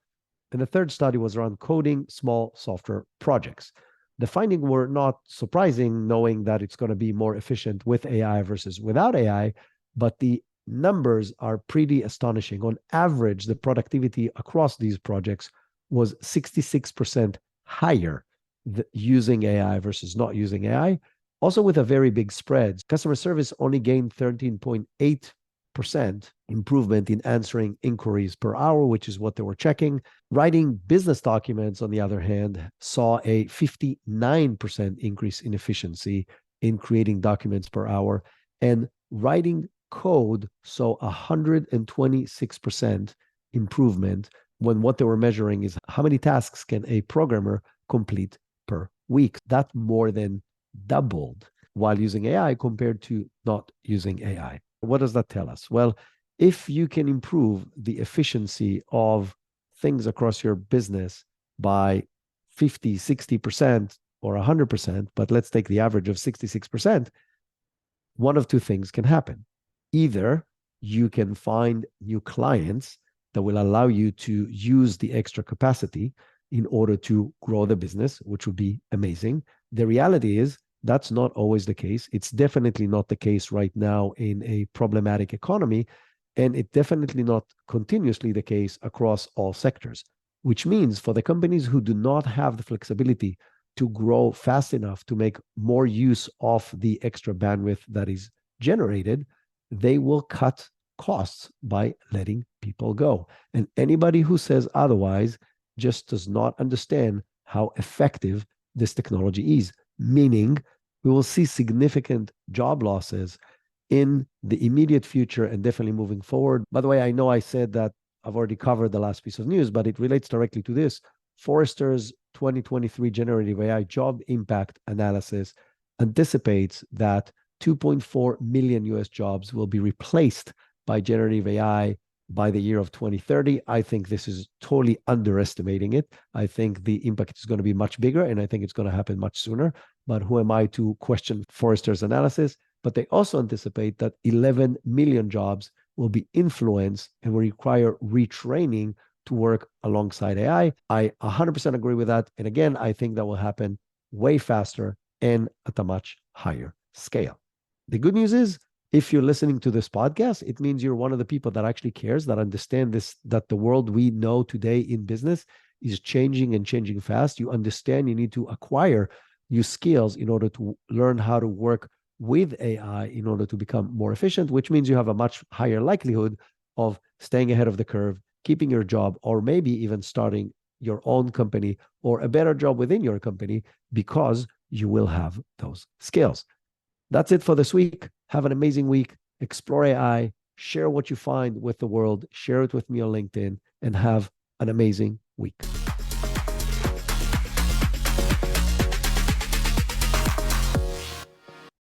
And the third study was around coding small software projects. The findings were not surprising, knowing that it's going to be more efficient with AI versus without AI, but the numbers are pretty astonishing. On average, the productivity across these projects was 66% higher using AI versus not using AI. Also with a very big spread. Customer service only gained 13.8% improvement in answering inquiries per hour, which is what they were checking. Writing business documents, on the other hand, saw a 59% increase in efficiency in creating documents per hour. And writing code saw 126% improvement when what they were measuring is how many tasks can a programmer complete per week. That more than doubled while using AI compared to not using AI. What does that tell us? Well, if you can improve the efficiency of things across your business by 50, 60% or 100%, but let's take the average of 66%, one of two things can happen. Either you can find new clients that will allow you to use the extra capacity in order to grow the business, which would be amazing. The reality is that's not always the case. It's definitely not the case right now in a problematic economy, and it's definitely not continuously the case across all sectors, which means for the companies who do not have the flexibility to grow fast enough to make more use of the extra bandwidth that is generated, they will cut costs by letting people go. And anybody who says otherwise just does not understand how effective this technology is, meaning we will see significant job losses in the immediate future and definitely moving forward. By the way, I know I said that I've already covered the last piece of news, but it relates directly to this. Forrester's 2023 Generative AI Job Impact Analysis anticipates that 2.4 million US jobs will be replaced by generative AI by the year of 2030. I think this is totally underestimating it. I think the impact is going to be much bigger, and I think it's going to happen much sooner. But who am I to question Forrester's analysis? But they also anticipate that 11 million jobs will be influenced and will require retraining to work alongside AI. I 100% agree with that. And again, I think that will happen way faster and at a much higher scale. The good news is, if you're listening to this podcast, it means you're one of the people that actually cares, that understand this, that the world we know today in business is changing and changing fast. You understand you need to acquire new skills in order to learn how to work with AI in order to become more efficient, which means you have a much higher likelihood of staying ahead of the curve, keeping your job, or maybe even starting your own company or a better job within your company because you will have those skills. That's it for this week. Have an amazing week. Explore AI. Share what you find with the world. Share it with me on LinkedIn and have an amazing week.